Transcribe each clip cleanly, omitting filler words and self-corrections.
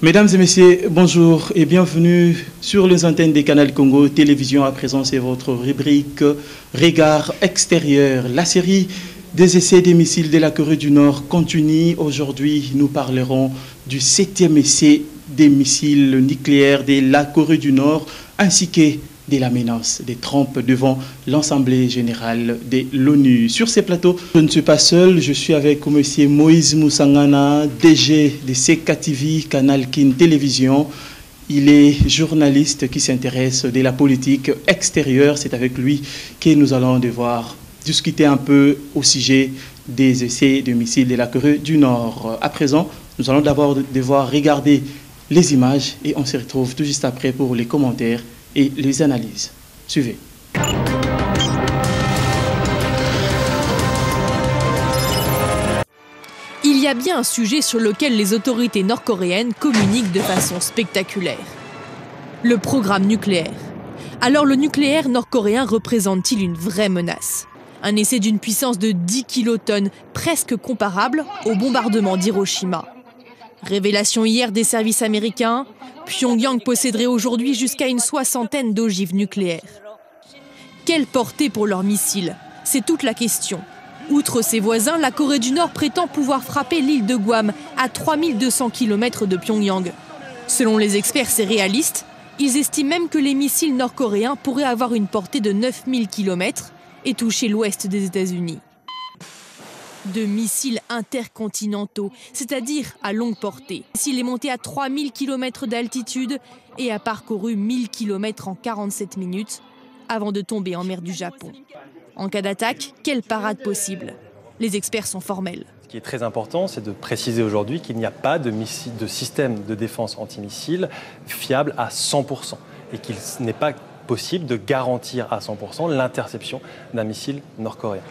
Mesdames et messieurs, bonjour et bienvenue sur les antennes des Canal Congo Télévision. À présent, c'est votre rubrique Regard extérieur. La série des essais des missiles de la Corée du Nord continue. Aujourd'hui, nous parlerons du 7e essai des missiles nucléaires de la Corée du Nord ainsi que de la menace des Trump devant l'Assemblée générale de l'ONU. Sur ces plateaux, je ne suis pas seul, je suis avec M. Moïse Moussangana, DG de CKTV, Canal Kin Télévision. Il est journaliste qui s'intéresse de la politique extérieure. C'est avec lui que nous allons devoir discuter un peu au sujet des essais de missiles de la Corée du Nord. À présent, nous allons d'abord devoir regarder les images et on se retrouve tout juste après pour les commentaires et les analyses. Suivez. Il y a bien un sujet sur lequel les autorités nord-coréennes communiquent de façon spectaculaire. Le programme nucléaire. Alors le nucléaire nord-coréen représente-t-il une vraie menace? Un essai d'une puissance de 10 kilotonnes, presque comparable au bombardement d'Hiroshima. Révélation hier des services américains, Pyongyang posséderait aujourd'hui jusqu'à une 60aine d'ogives nucléaires. Quelle portée pour leurs missiles? C'est toute la question. Outre ses voisins, la Corée du Nord prétend pouvoir frapper l'île de Guam à 3200 km de Pyongyang. Selon les experts, c'est réaliste. Ils estiment même que les missiles nord-coréens pourraient avoir une portée de 9000 km et toucher l'ouest des États-Unis. De missiles intercontinentaux, c'est-à-dire à longue portée. S'il est monté à 3000 km d'altitude et a parcouru 1000 km en 47 minutes avant de tomber en mer du Japon. En cas d'attaque, quelle parade possible? Les experts sont formels. Ce qui est très important, c'est de préciser aujourd'hui qu'il n'y a pas de système de défense antimissile fiable à 100% et qu'il n'est pas possible de garantir à 100% l'interception d'un missile nord-coréen.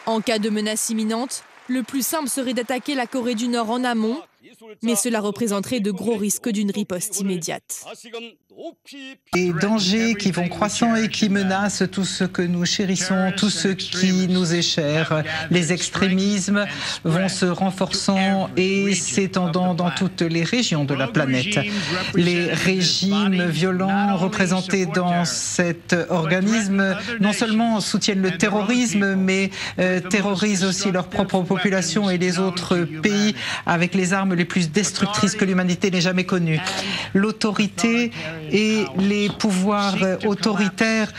En cas de menace imminente, le plus simple serait d'attaquer la Corée du Nord en amont, mais cela représenterait de gros risques d'une riposte immédiate. Des dangers qui vont croissant et qui menacent tout ce que nous chérissons, tout ce qui nous est cher. Les extrémismes vont se renforçant et s'étendant dans toutes les régions de la planète. Les régimes violents représentés dans cet organisme non seulement soutiennent le terrorisme, mais terrorisent aussi leur propre population et les autres pays avec les armes les plus destructrices que l'humanité n'ait jamais connues. L'autorité et les pouvoirs autoritaires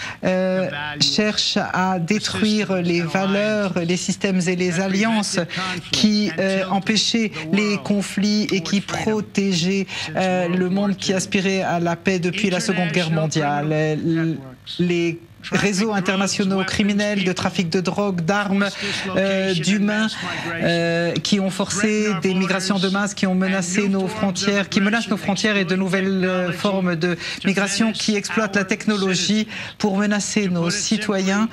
cherchent à détruire les valeurs, les systèmes et les alliances qui empêchaient les conflits et qui protégeaient le monde qui aspirait à la paix depuis la Seconde Guerre mondiale. Les réseaux internationaux criminels de trafic de drogue, d'armes, d'humains, qui ont forcé des migrations de masse, qui ont menacé nos frontières, qui menacent nos frontières et de nouvelles formes de migration qui exploitent la technologie pour menacer nos citoyens.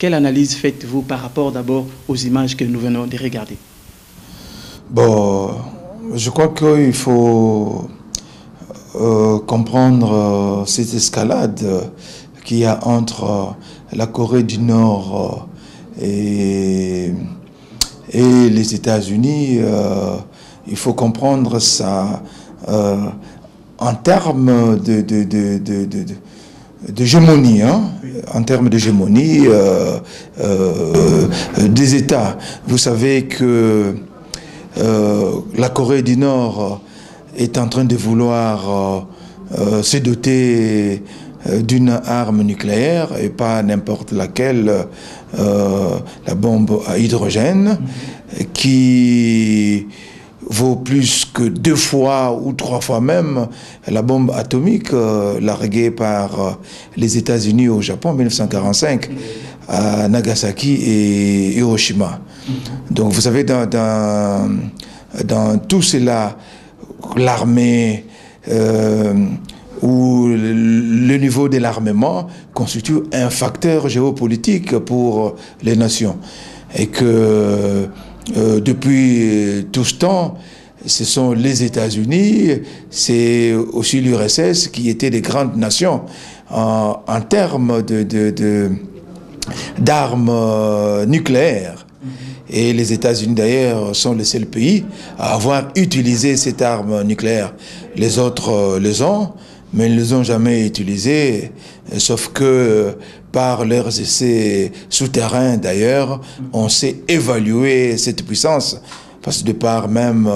Quelle analyse faites-vous par rapport d'abord aux images que nous venons de regarder? Bon, je crois qu'il faut comprendre cette escalade qu'il y a entre la Corée du Nord et les États-Unis. Il faut comprendre ça en termes d'hégémonie, en termes d'hégémonie des États. Vous savez que la Corée du Nord est en train de vouloir se doter d'une arme nucléaire et pas n'importe laquelle, la bombe à hydrogène, qui vaut plus que 2 fois ou 3 fois même la bombe atomique larguée par les États-Unis au Japon en 1945 à Nagasaki et Hiroshima. Donc vous savez, dans tout cela, l'armée ou le niveau de l'armement constitue un facteur géopolitique pour les nations. Et que depuis tout ce temps, ce sont les États-Unis, c'est aussi l'URSS qui étaient des grandes nations en termes d'armes nucléaires. Et les États-Unis, d'ailleurs, sont le seul pays à avoir utilisé cette arme nucléaire. Les autres les ont, mais ils ne les ont jamais utilisées, sauf que par leurs essais souterrains, d'ailleurs, on sait évaluer cette puissance. Parce que de par même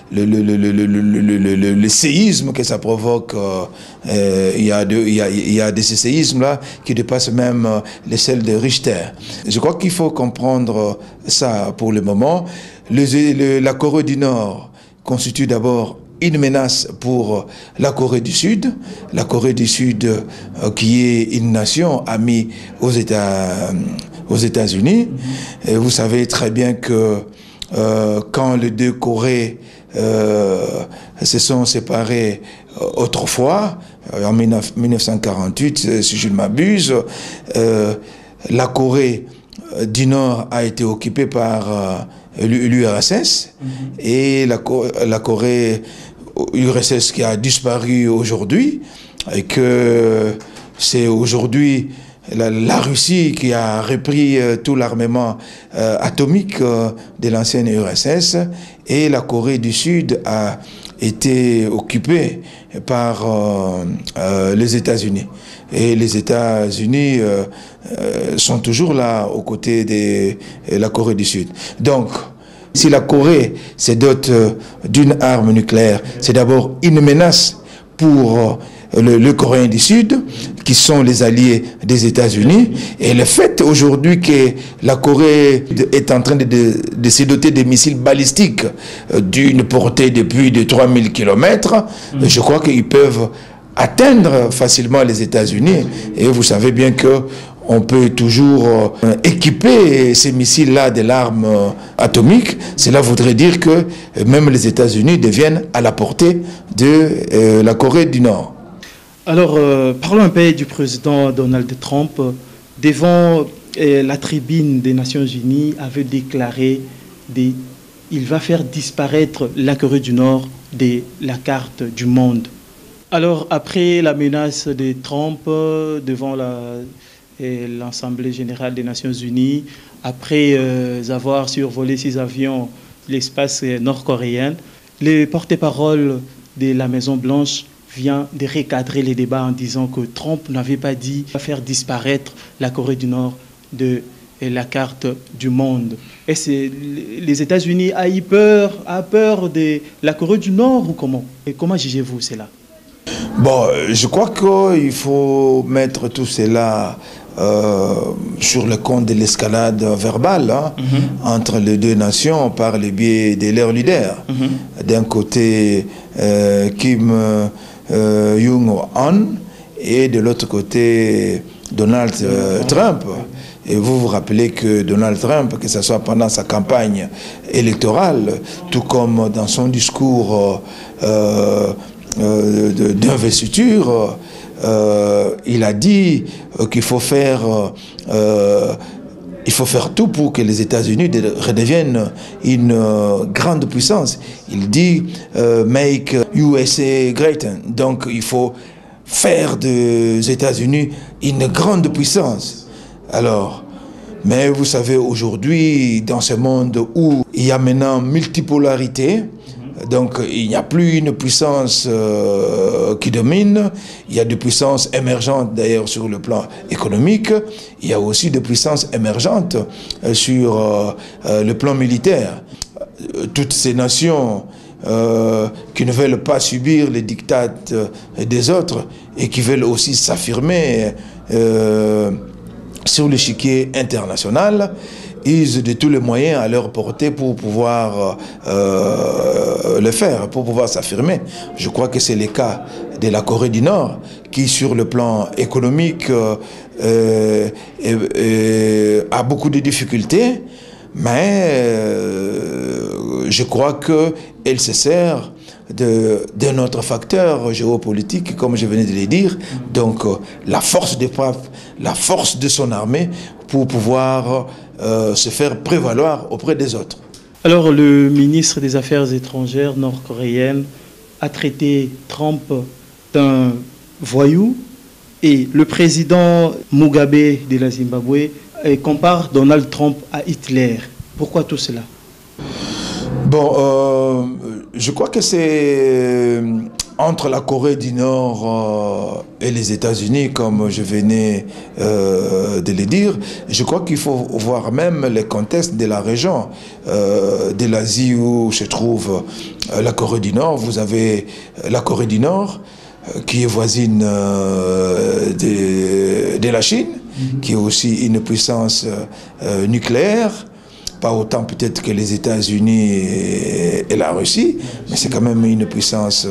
le séisme que ça provoque, il y a des séismes-là qui dépassent même les celles de Richter. Je crois qu'il faut comprendre ça pour le moment. La Corée du Nord constitue d'abord une menace pour la Corée du Sud. La Corée du Sud, qui est une nation amie aux États-Unis. Et vous savez très bien que quand les deux Corées se sont séparées autrefois, en 1948, si je ne m'abuse, la Corée du Nord a été occupée par l'URSS et la Corée URSS qui a disparu aujourd'hui et que c'est aujourd'hui la Russie qui a repris tout l'armement atomique de l'ancienne URSS et la Corée du Sud a été occupée par les États-Unis. Et les États-Unis sont toujours là aux côtés de la Corée du Sud. Donc, si la Corée se dote d'une arme nucléaire, c'est d'abord une menace pour le Coréen du Sud, qui sont les alliés des États-Unis. Et le fait aujourd'hui que la Corée est en train de se doter de missiles balistiques d'une portée de plus de 3000 km, je crois qu'ils peuvent atteindre facilement les États-Unis. Et vous savez bien que on peut toujours équiper ces missiles-là de l'arme atomique. Cela voudrait dire que même les États-Unis deviennent à la portée de la Corée du Nord. Alors, parlons un peu du président Donald Trump. Devant la tribune des Nations Unies, avait déclaré qu'il va faire disparaître la Corée du Nord de la carte du monde. Alors, après la menace de Trump devant l'Assemblée générale des Nations Unies, après avoir survolé ses avions l'espace nord-coréen, le porte-parole de la Maison-Blanche vient de recadrer les débats en disant que Trump n'avait pas dit faire disparaître la Corée du Nord de la carte du monde. Et les États-Unis ont peur de la Corée du Nord ou comment? Et comment jugez-vous cela? Bon, je crois qu'il faut mettre tout cela sur le compte de l'escalade verbale entre les deux nations par le biais de leurs leaders. D'un côté, Kim Jong-un et de l'autre côté, Donald Trump. Et vous vous rappelez que Donald Trump, que ce soit pendant sa campagne électorale, tout comme dans son discours d'investiture, il a dit qu'il faut faire tout pour que les États-Unis redeviennent une grande puissance. Il dit make USA great. Donc il faut faire des États-Unis une grande puissance. Alors, mais vous savez, aujourd'hui, dans ce monde où il y a maintenant multipolarité, donc il n'y a plus une puissance qui domine, il y a des puissances émergentes d'ailleurs sur le plan économique, il y a aussi des puissances émergentes sur le plan militaire. Toutes ces nations qui ne veulent pas subir les diktats des autres et qui veulent aussi s'affirmer sur l'échiquier international, usent de tous les moyens à leur portée pour pouvoir le faire, pour pouvoir s'affirmer. Je crois que c'est le cas de la Corée du Nord, qui sur le plan économique a beaucoup de difficultés, mais je crois qu'elle se sert d'un autre facteur géopolitique, comme je venais de le dire, donc la force de frappe, la force de son armée pour pouvoir se faire prévaloir auprès des autres. Alors le ministre des Affaires étrangères nord-coréen a traité Trump d'un voyou et le président Mugabe de la Zimbabwe compare Donald Trump à Hitler. Pourquoi tout cela? Bon, je crois que c'est entre la Corée du Nord et les États-Unis, comme je venais de le dire. Je crois qu'il faut voir même les contextes de la région de l'Asie où se trouve la Corée du Nord. Vous avez la Corée du Nord qui est voisine de la Chine, qui est aussi une puissance nucléaire. Pas autant peut-être que les États-Unis et la Russie, mais c'est quand même une puissance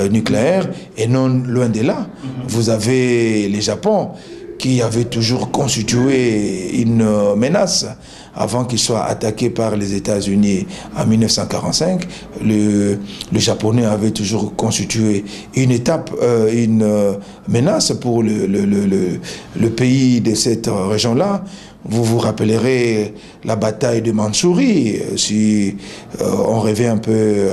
nucléaire. Et non loin de là, vous avez le Japon qui avait toujours constitué une menace avant qu'il soit attaqué par les États-Unis en 1945. Le Japonais avait toujours constitué une étape, une menace pour le pays de cette région-là. Vous vous rappellerez la bataille de Mandchourie, si on revient un peu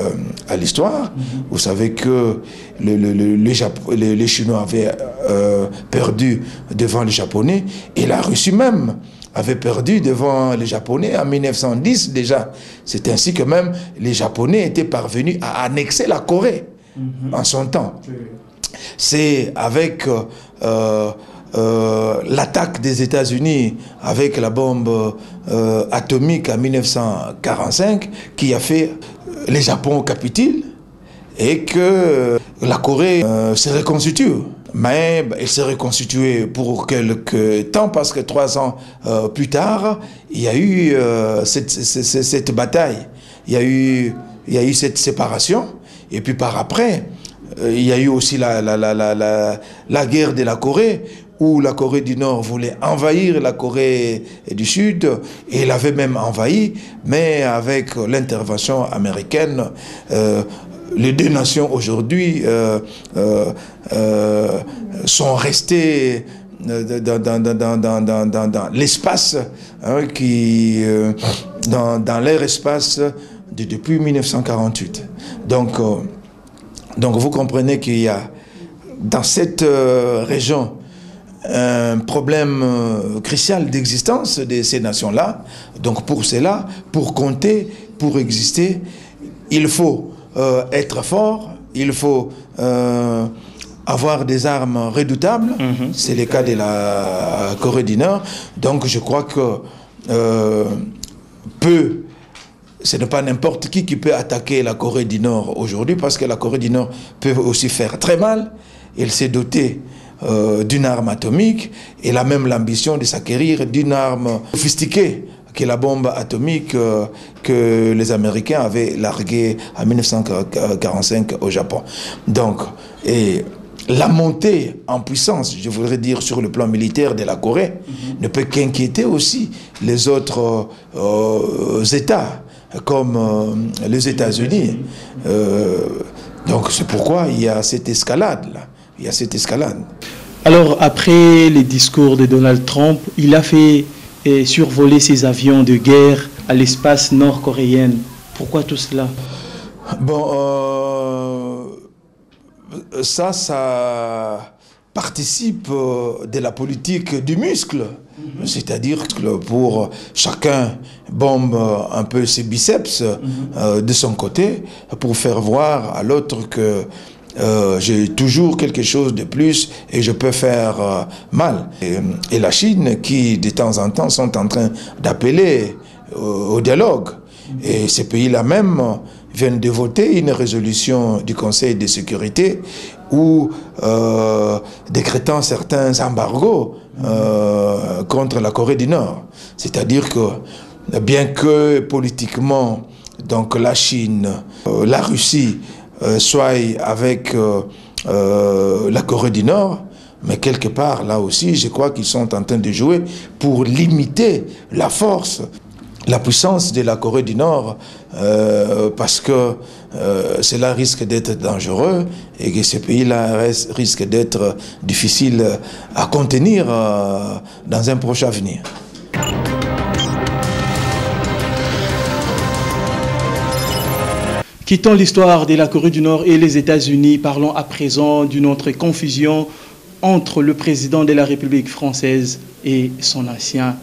à l'histoire. Vous savez que les Chinois avaient perdu devant les Japonais et la Russie même avait perdu devant les Japonais en 1910 déjà. C'est ainsi que même les Japonais étaient parvenus à annexer la Corée en son temps. C'est avec l'attaque des États-Unis avec la bombe atomique en 1945 qui a fait les Japon capitule et que la Corée se reconstitue. Mais elle s'est reconstituée pour quelques temps parce que 3 ans plus tard, il y a eu cette bataille, il y a eu cette séparation et puis par après, il y a eu aussi la guerre de la Corée où la Corée du Nord voulait envahir la Corée du Sud, et elle avait même envahi, mais avec l'intervention américaine, les deux nations aujourd'hui sont restées dans l'espace, dans leur espace depuis 1948. Donc vous comprenez qu'il y a dans cette région un problème crucial d'existence de ces nations-là. Donc pour cela, pour compter, pour exister, il faut être fort, il faut avoir des armes redoutables. C'est le cas de la Corée du Nord. Donc je crois que ce n'est pas n'importe qui peut attaquer la Corée du Nord aujourd'hui, parce que la Corée du Nord peut aussi faire très mal. Elle s'est dotée d'une arme atomique. Elle a même l'ambition de s'acquérir d'une arme sophistiquée, qui est la bombe atomique que les Américains avaient larguée en 1945 au Japon. Donc, et la montée en puissance, je voudrais dire, sur le plan militaire de la Corée, ne peut qu'inquiéter aussi les autres États, comme les États-Unis. Donc c'est pourquoi il y a cette escalade-là. Il y a cette escalade. Alors, après les discours de Donald Trump, il a fait survoler ses avions de guerre à l'espace nord-coréen. Pourquoi tout cela? Bon, ça participe de la politique du muscle. C'est-à-dire que pour chacun bombe un peu ses biceps de son côté pour faire voir à l'autre que j'ai toujours quelque chose de plus et je peux faire mal. Et la Chine qui de temps en temps sont en train d'appeler au dialogue. Et ces pays-là même viennent de voter une résolution du Conseil de sécurité où décrétant certains embargos contre la Corée du Nord. C'est-à-dire que bien que politiquement donc la Chine, la Russie soient avec la Corée du Nord, mais quelque part là aussi je crois qu'ils sont en train de jouer pour limiter la force, la puissance de la Corée du Nord, parce que cela risque d'être dangereux et que ces pays-là risquent d'être difficiles à contenir dans un proche avenir. Quittons l'histoire de la Corée du Nord et les États-Unis. Parlons à présent d'une autre confusion entre le président de la République française et son ancien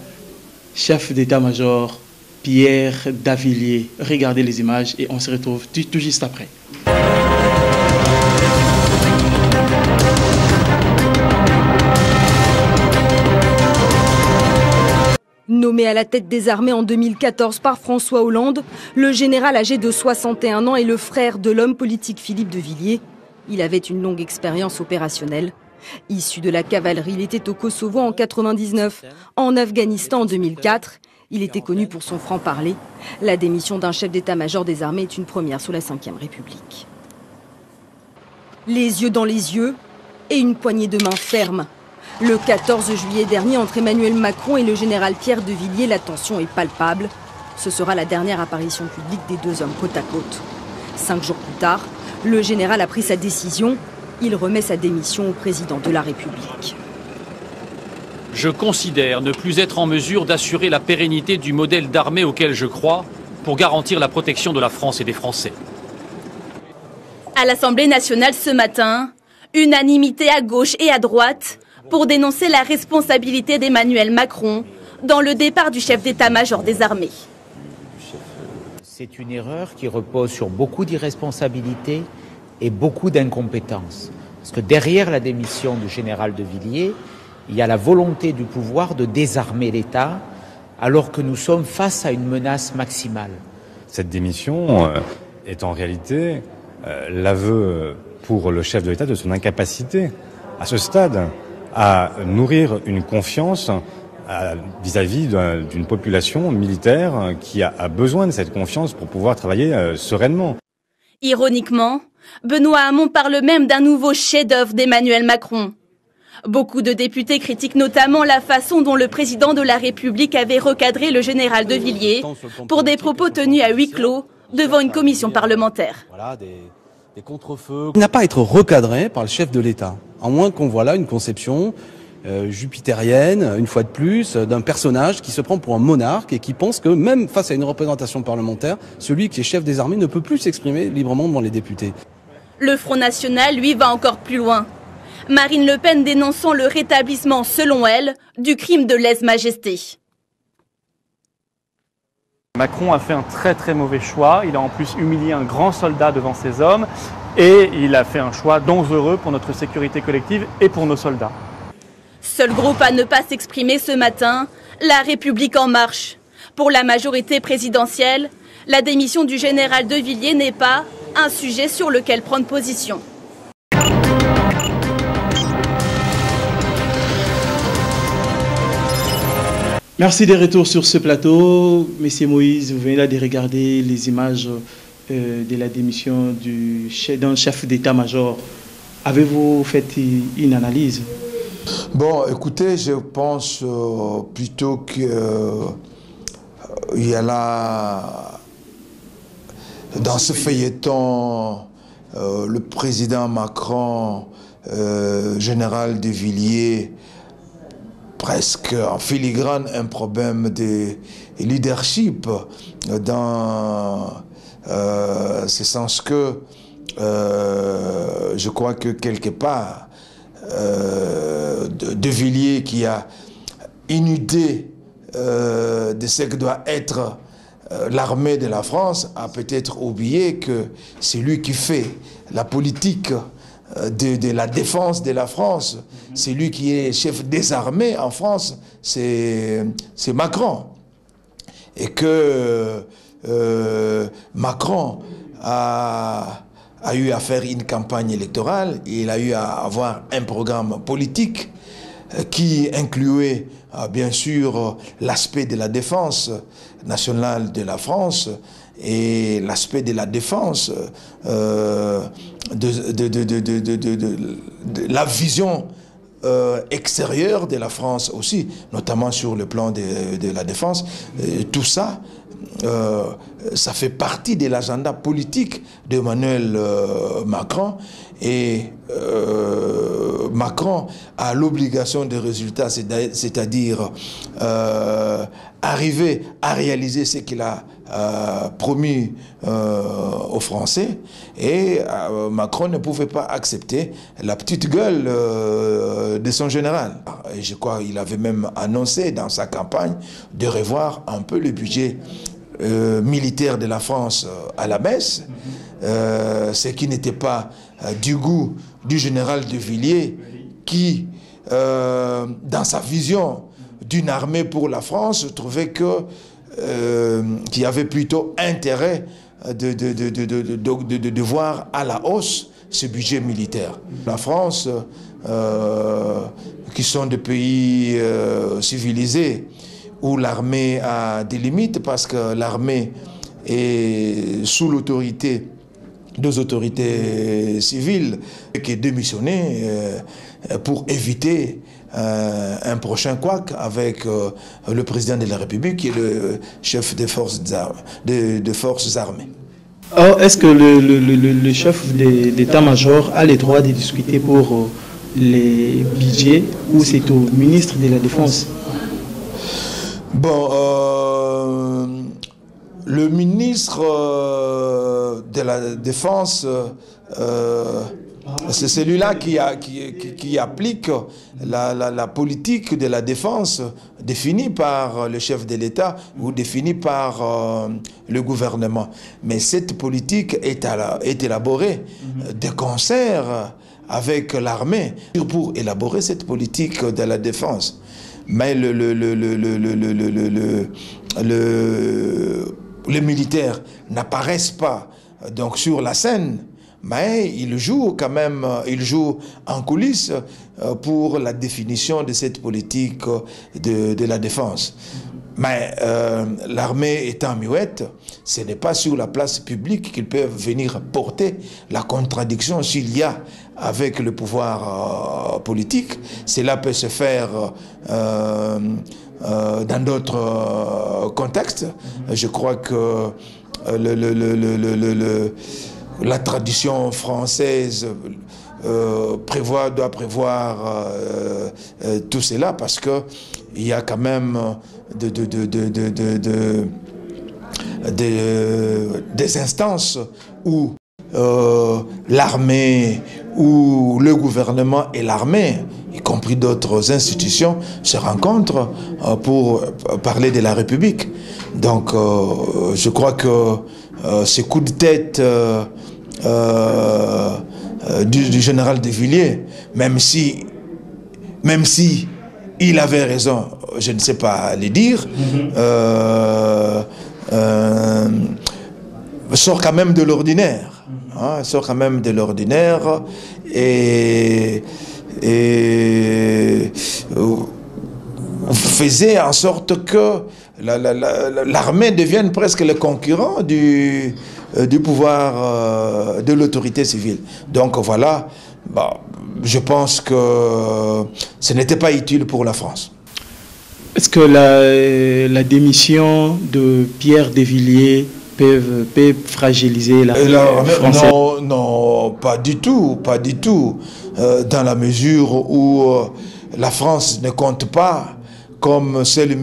chef d'état-major Pierre Davillier. Regardez les images et on se retrouve tout juste après. Nommé à la tête des armées en 2014 par François Hollande, le général âgé de 61 ans est le frère de l'homme politique Philippe de Villiers. Il avait une longue expérience opérationnelle. Issu de la cavalerie, il était au Kosovo en 1999, en Afghanistan en 2004. Il était connu pour son franc-parler. La démission d'un chef d'état-major des armées est une première sous la Ve République. Les yeux dans les yeux et une poignée de main ferme. Le 14 juillet dernier, entre Emmanuel Macron et le général Pierre de Villiers, la tension est palpable. Ce sera la dernière apparition publique des deux hommes côte à côte. 5 jours plus tard, le général a pris sa décision. Il remet sa démission au président de la République. Je considère ne plus être en mesure d'assurer la pérennité du modèle d'armée auquel je crois pour garantir la protection de la France et des Français. À l'Assemblée nationale ce matin, unanimité à gauche et à droite pour dénoncer la responsabilité d'Emmanuel Macron dans le départ du chef d'état-major des armées. C'est une erreur qui repose sur beaucoup d'irresponsabilité et beaucoup d'incompétence. Parce que derrière la démission du général de Villiers, il y a la volonté du pouvoir de désarmer l'État alors que nous sommes face à une menace maximale. Cette démission est en réalité l'aveu pour le chef de l'État de son incapacité, à ce stade, à nourrir une confiance vis-à-vis d'une population militaire qui a besoin de cette confiance pour pouvoir travailler sereinement. Ironiquement, Benoît Hamon parle même d'un nouveau chef-d'œuvre d'Emmanuel Macron. Beaucoup de députés critiquent notamment la façon dont le président de la République avait recadré le général de Villiers pour des propos tenus à huis clos devant une commission parlementaire. Il n'a pas à être recadré par le chef de l'État, à moins qu'on voit là une conception jupitérienne, une fois de plus, d'un personnage qui se prend pour un monarque et qui pense que même face à une représentation parlementaire, celui qui est chef des armées ne peut plus s'exprimer librement devant les députés. Le Front National, lui, va encore plus loin. Marine Le Pen dénonçant le rétablissement, selon elle, du crime de lèse-majesté. Macron a fait un très mauvais choix. Il a en plus humilié un grand soldat devant ses hommes et il a fait un choix dangereux pour notre sécurité collective et pour nos soldats. Seul groupe à ne pas s'exprimer ce matin, La République en marche. Pour la majorité présidentielle, la démission du général de Villiers n'est pas un sujet sur lequel prendre position. Merci des retours sur ce plateau. Monsieur Moïse, vous venez là de regarder les images de la démission d'un chef d'état-major. Avez-vous fait une analyse? Bon, écoutez, je pense plutôt qu'il y a là, dans ce feuilleton, le président Macron, général de Villiers, presque en filigrane un problème de leadership dans ce sens que je crois que quelque part de Villiers qui a une idée de ce que doit être l'armée de la France a peut-être oublié que c'est lui qui fait la politique de la défense de la France. C'est lui qui est chef des armées en France, c'est Macron. Et que Macron a eu à faire une campagne électorale, il a eu à avoir un programme politique qui incluait bien sûr l'aspect de la défense nationale de la France et l'aspect de la défense de la vision extérieure de la France aussi, notamment sur le plan de la défense. Tout ça, ça fait partie de l'agenda politique d'Emmanuel Macron et Macron a l'obligation de résultat, c'est-à-dire arriver à réaliser ce qu'il a promis aux Français, et Macron ne pouvait pas accepter la petite gueule de son général. Et je crois qu'il avait même annoncé dans sa campagne de revoir un peu le budget militaire de la France à la baisse, ce qui n'était pas du goût du général de Villiers qui, dans sa vision d'une armée pour la France, trouvait qu'il y avait plutôt intérêt de voir à la hausse ce budget militaire. La France, qui sont des pays civilisés, où l'armée a des limites, parce que l'armée est sous l'autorité des autorités civiles, qui est démissionné pour éviter un prochain couac avec le président de la République, qui est le chef des forces armées. Or, est-ce que le chef d'état-major a le droit de discuter pour les budgets, ou c'est au ministre de la Défense? Bon, le ministre de la Défense, c'est celui-là qui applique la politique de la défense définie par le chef de l'État ou définie par le gouvernement. Mais cette politique est élaborée de concert avec l'armée pour élaborer cette politique de la défense. Mais les militaires n'apparaissent pas donc sur la scène, mais ils jouent quand même, ils jouent en coulisses pour la définition de cette politique de la défense. Mais l'armée étant muette, ce n'est pas sur la place publique qu'ils peuvent venir porter la contradiction s'il y a avec le pouvoir politique. Cela peut se faire dans d'autres contextes. Je crois que la tradition française doit prévoir tout cela, parce que il y a quand même des instances où l'armée, où le gouvernement et l'armée, y compris d'autres institutions, se rencontrent pour parler de la République. Donc je crois que ce coup de tête du général de Villiers, même si il avait raison, je ne sais pas le dire, sort quand même de l'ordinaire. Hein, sort quand même de l'ordinaire et faisait en sorte que l'armée devienne presque le concurrent du pouvoir de l'autorité civile. Donc voilà, je pense que ce n'était pas utile pour la France. Est-ce que la démission de Pierre de Villiers peut fragiliser l'armée française? Non, pas du tout, pas du tout. Dans la mesure où la France ne compte pas comme seul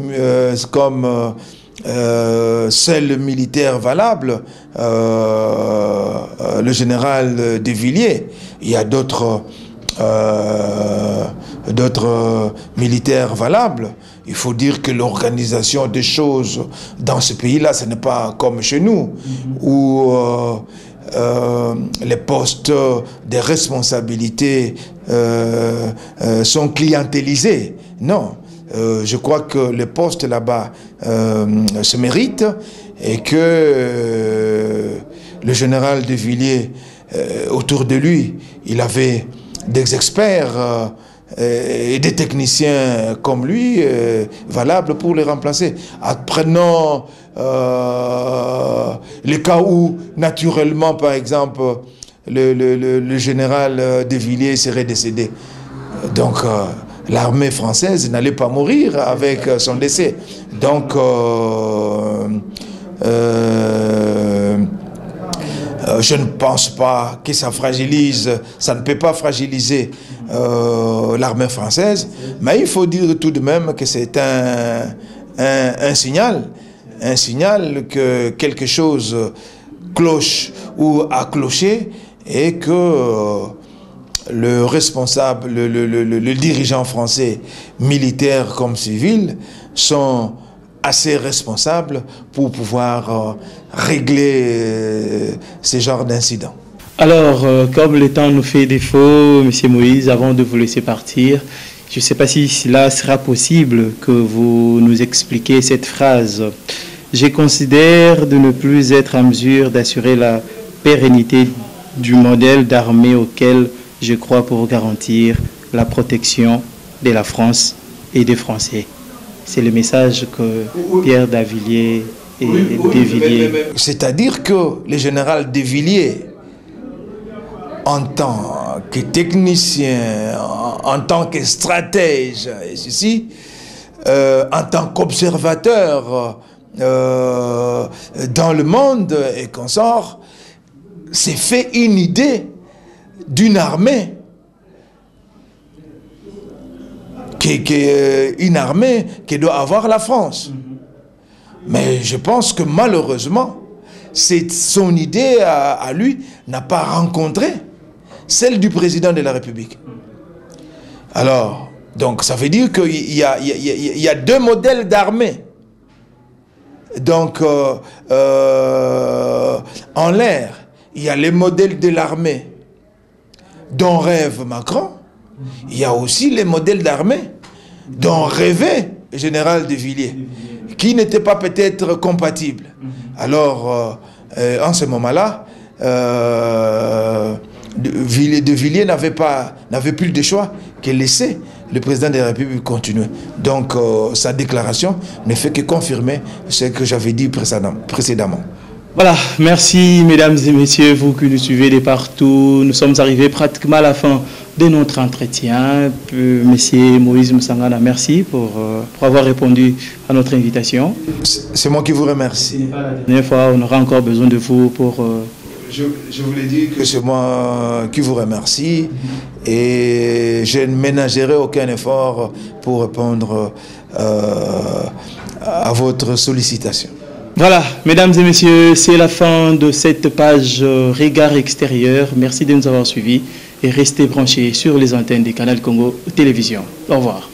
militaire valable, le général de Villiers. Il y a d'autres militaires valables. Il faut dire que l'organisation des choses dans ce pays-là, ce n'est pas comme chez nous, où les postes de responsabilité sont clientélisés. Non. Je crois que les postes là-bas se méritent, et que le général de Villiers, autour de lui, il avait des experts et des techniciens comme lui valables pour les remplacer. Prenons les cas où, naturellement, par exemple, le général de Villiers serait décédé. Donc, l'armée française n'allait pas mourir avec son décès. Donc, je ne pense pas que ça fragilise, ça ne peut pas fragiliser l'armée française. Mais il faut dire tout de même que c'est un signal que quelque chose cloche ou a cloché et que le responsable, le dirigeant français, militaire comme civil, sont assez responsables pour pouvoir régler ce genre d'incident. Alors, comme le temps nous fait défaut, M. Moïse, avant de vous laisser partir, je ne sais pas si cela sera possible que vous nous expliquiez cette phrase. Je considère de ne plus être en mesure d'assurer la pérennité du modèle d'armée auquel je crois pour garantir la protection de la France et des Français. C'est le message que Pierre Davilliers et Desvilliers... C'est-à-dire que le général Desvilliers, en tant que technicien, en tant que stratège, en tant qu'observateur dans le monde et consort, s'est fait une idée d'une armée, une armée que doit avoir la France. Mais je pense que malheureusement, son idée à lui n'a pas rencontré celle du président de la République. Alors, donc ça veut dire qu'il y a deux modèles d'armée. Donc, en l'air, il y a les modèles de l'armée dont rêve Macron. Il y a aussi les modèles d'armée dont rêvait le général Desvilliers, qui n'étaient pas peut-être compatibles. Alors, en ce moment-là, Desvilliers n'avait plus de choix que laisser le président de la République continuer. Donc, sa déclaration ne fait que confirmer ce que j'avais dit précédemment. Voilà, merci mesdames et messieurs, vous qui nous suivez de partout. Nous sommes arrivés pratiquement à la fin de notre entretien. Monsieur Moïse Moussangana, merci pour avoir répondu à notre invitation. C'est moi qui vous remercie. La dernière fois, on aura encore besoin de vous pour... Je voulais dire que c'est moi qui vous remercie et je ne ménagerai aucun effort pour répondre à votre sollicitation. Voilà, mesdames et messieurs, c'est la fin de cette page Regard extérieur. Merci de nous avoir suivis et restez branchés sur les antennes des Canal Congo Télévision. Au revoir.